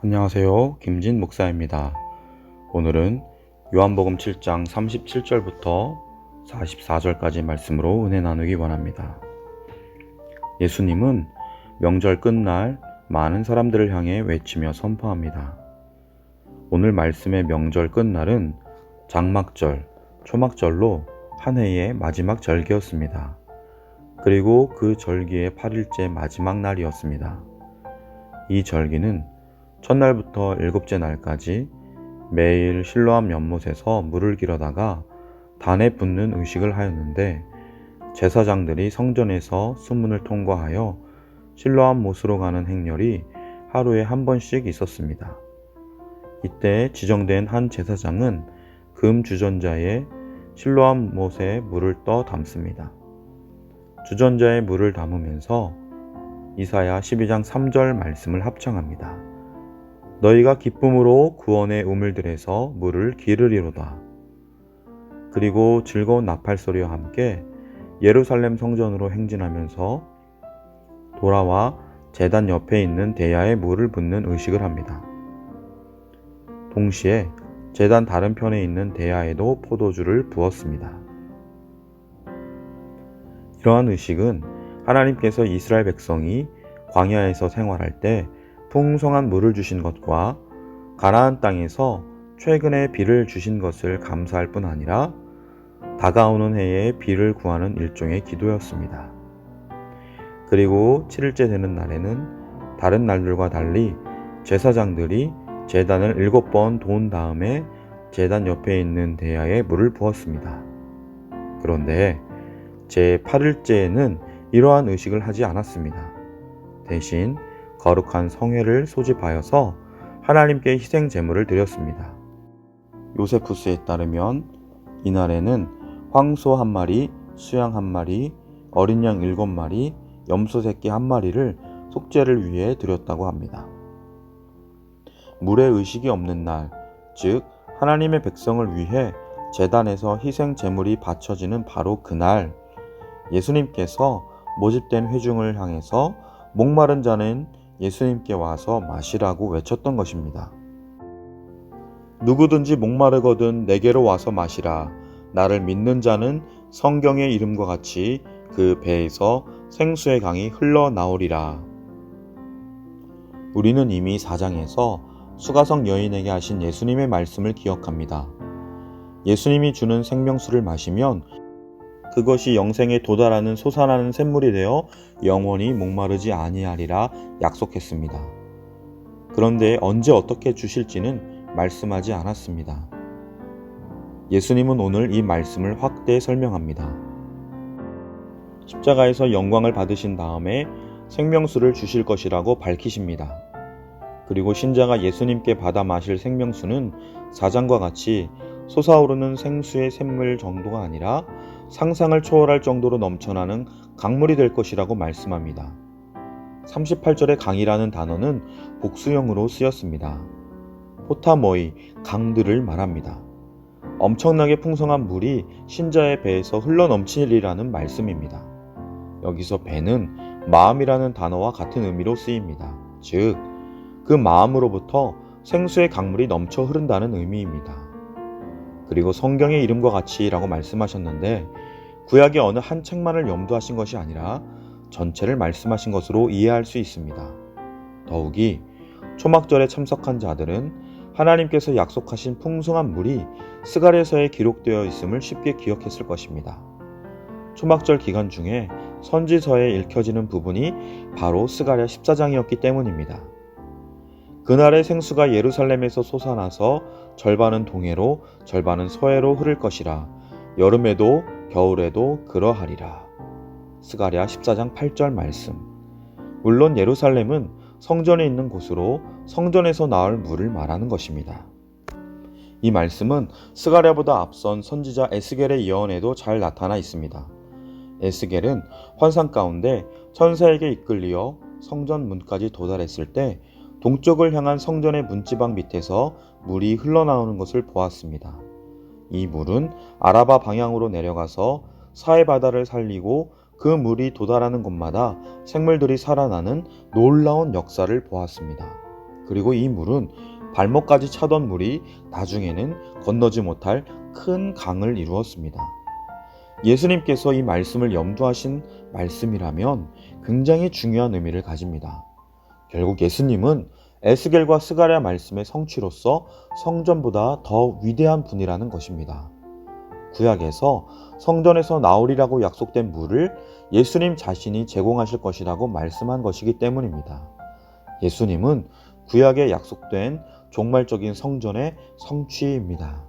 안녕하세요. 김진 목사입니다. 오늘은 요한복음 7장 37절부터 44절까지 말씀으로 은혜 나누기 원합니다. 예수님은 명절 끝날 많은 사람들을 향해 외치며 선포합니다. 오늘 말씀의 명절 끝날은 장막절, 초막절로 한 해의 마지막 절기였습니다. 그리고 그 절기의 8일째 마지막 날이었습니다. 이 절기는 첫날부터 일곱째 날까지 매일 실로암 연못에서 물을 길어다가 단에 붓는 의식을 하였는데, 제사장들이 성전에서 수문을 통과하여 실로암 못으로 가는 행렬이 하루에 한 번씩 있었습니다. 이때 지정된 한 제사장은 금 주전자에 실로암 못에 물을 떠 담습니다. 주전자에 물을 담으면서 이사야 12장 3절 말씀을 합창합니다. 너희가 기쁨으로 구원의 우물들에서 물을 기르리로다. 그리고 즐거운 나팔소리와 함께 예루살렘 성전으로 행진하면서 돌아와 제단 옆에 있는 대야에 물을 붓는 의식을 합니다. 동시에 제단 다른 편에 있는 대야에도 포도주를 부었습니다. 이러한 의식은 하나님께서 이스라엘 백성이 광야에서 생활할 때 풍성한 물을 주신 것과 가나안 땅에서 최근에 비를 주신 것을 감사할 뿐 아니라 다가오는 해에 비를 구하는 일종의 기도였습니다. 그리고 7일째 되는 날에는 다른 날들과 달리 제사장들이 제단을 7번 도운 다음에 제단 옆에 있는 대야에 물을 부었습니다. 그런데 제8일째에는 이러한 의식을 하지 않았습니다. 대신 거룩한 성회를 소집하여서 하나님께 희생 제물을 드렸습니다. 요세푸스에 따르면 이날에는 황소 1마리, 수양 1마리, 어린 양 7마리, 염소 새끼 1마리를 속죄를 위해 드렸다고 합니다. 물의 의식이 없는 날, 즉 하나님의 백성을 위해 제단에서 희생 제물이 바쳐지는 바로 그날, 예수님께서 모집된 회중을 향해서 목마른 자는 예수님께 와서 마시라고 외쳤던 것입니다. 누구든지 목마르거든 내게로 와서 마시라. 나를 믿는 자는 성경의 이름과 같이 그 배에서 생수의 강이 흘러나오리라. 우리는 이미 4장에서 수가성 여인에게 하신 예수님의 말씀을 기억합니다. 예수님이 주는 생명수를 마시면 그것이 영생에 도달하는 솟아나는 샘물이 되어 영원히 목마르지 아니하리라 약속했습니다. 그런데 언제 어떻게 주실지는 말씀하지 않았습니다. 예수님은 오늘 이 말씀을 확대 설명합니다. 십자가에서 영광을 받으신 다음에 생명수를 주실 것이라고 밝히십니다. 그리고 신자가 예수님께 받아 마실 생명수는 4장과 같이 솟아오르는 생수의 샘물 정도가 아니라 상상을 초월할 정도로 넘쳐나는 강물이 될 것이라고 말씀합니다. 38절의 강이라는 단어는 복수형으로 쓰였습니다. 포타모이, 강들을 말합니다. 엄청나게 풍성한 물이 신자의 배에서 흘러넘치리라는 말씀입니다. 여기서 배는 마음이라는 단어와 같은 의미로 쓰입니다. 즉, 그 마음으로부터 생수의 강물이 넘쳐 흐른다는 의미입니다. 그리고 성경의 이름과 같이 라고 말씀하셨는데, 구약의 어느 한 책만을 염두하신 것이 아니라 전체를 말씀하신 것으로 이해할 수 있습니다. 더욱이 초막절에 참석한 자들은 하나님께서 약속하신 풍성한 물이 스가랴서에 기록되어 있음을 쉽게 기억했을 것입니다. 초막절 기간 중에 선지서에 읽혀지는 부분이 바로 스가랴 14장이었기 때문입니다. 그날의 생수가 예루살렘에서 솟아나서 절반은 동해로 절반은 서해로 흐를 것이라. 여름에도 겨울에도 그러하리라. 스가랴 14장 8절 말씀. 물론 예루살렘은 성전에 있는 곳으로 성전에서 나올 물을 말하는 것입니다. 이 말씀은 스가랴보다 앞선 선지자 에스겔의 예언에도 잘 나타나 있습니다. 에스겔은 환상 가운데 천사에게 이끌리어 성전 문까지 도달했을 때 동쪽을 향한 성전의 문지방 밑에서 물이 흘러나오는 것을 보았습니다. 이 물은 아라바 방향으로 내려가서 사해 바다를 살리고 그 물이 도달하는 곳마다 생물들이 살아나는 놀라운 역사를 보았습니다. 그리고 이 물은 발목까지 차던 물이 나중에는 건너지 못할 큰 강을 이루었습니다. 예수님께서 이 말씀을 염두하신 말씀이라면 굉장히 중요한 의미를 가집니다. 결국 예수님은 에스겔과 스가랴 말씀의 성취로서 성전보다 더 위대한 분이라는 것입니다. 구약에서 성전에서 나오리라고 약속된 물을 예수님 자신이 제공하실 것이라고 말씀한 것이기 때문입니다. 예수님은 구약에 약속된 종말적인 성전의 성취입니다.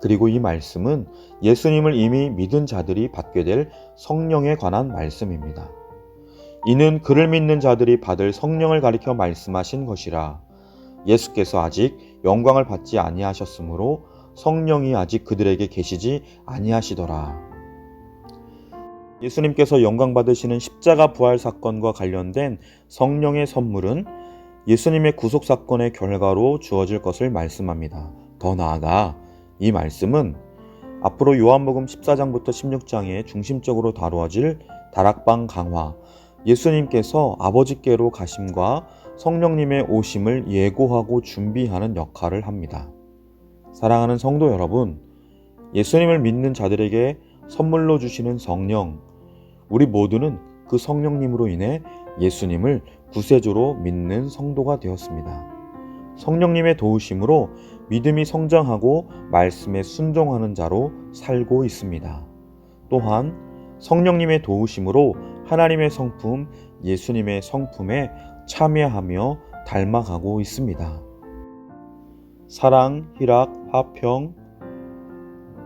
그리고 이 말씀은 예수님을 이미 믿은 자들이 받게 될 성령에 관한 말씀입니다. 이는 그를 믿는 자들이 받을 성령을 가리켜 말씀하신 것이라. 예수께서 아직 영광을 받지 아니하셨으므로 성령이 아직 그들에게 계시지 아니하시더라. 예수님께서 영광 받으시는 십자가 부활 사건과 관련된 성령의 선물은 예수님의 구속 사건의 결과로 주어질 것을 말씀합니다. 더 나아가 이 말씀은 앞으로 요한복음 14장부터 16장에 중심적으로 다루어질 다락방 강화, 예수님께서 아버지께로 가심과 성령님의 오심을 예고하고 준비하는 역할을 합니다. 사랑하는 성도 여러분, 예수님을 믿는 자들에게 선물로 주시는 성령, 우리 모두는 그 성령님으로 인해 예수님을 구세주로 믿는 성도가 되었습니다. 성령님의 도우심으로 믿음이 성장하고 말씀에 순종하는 자로 살고 있습니다. 또한 성령님의 도우심으로 하나님의 성품, 예수님의 성품에 참여하며 닮아가고 있습니다. 사랑, 희락, 화평,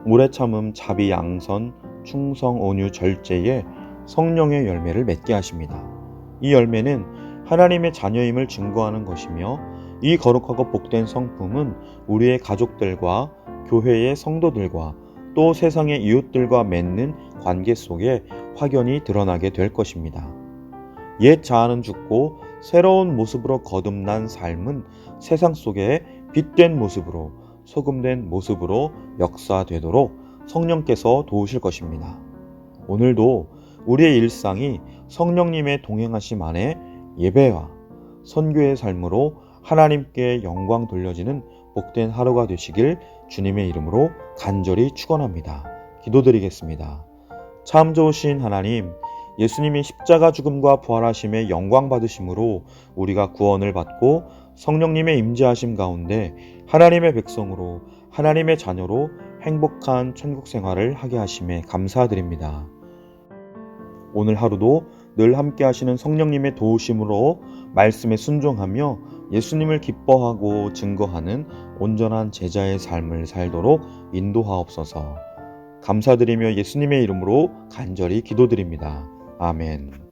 오래 참음, 자비, 양선, 충성, 온유, 절제에 성령의 열매를 맺게 하십니다. 이 열매는 하나님의 자녀임을 증거하는 것이며 이 거룩하고 복된 성품은 우리의 가족들과 교회의 성도들과 또 세상의 이웃들과 맺는 관계 속에 확연히 드러나게 될 것입니다. 옛 자아는 죽고 새로운 모습으로 거듭난 삶은 세상 속에 빛된 모습으로 소금된 모습으로 역사되도록 성령께서 도우실 것입니다. 오늘도 우리의 일상이 성령님의 동행하심 안에 예배와 선교의 삶으로 하나님께 영광 돌려지는 복된 하루가 되시길 주님의 이름으로 간절히 축원합니다. 기도드리겠습니다. 참 좋으신 하나님, 예수님이 십자가 죽음과 부활하심에 영광 받으심으로 우리가 구원을 받고 성령님의 임재하심 가운데 하나님의 백성으로 하나님의 자녀로 행복한 천국 생활을 하게 하심에 감사드립니다. 오늘 하루도 늘 함께 하시는 성령님의 도우심으로 말씀에 순종하며 예수님을 기뻐하고 증거하는 온전한 제자의 삶을 살도록 인도하옵소서. 감사드리며 예수님의 이름으로 간절히 기도드립니다. 아멘.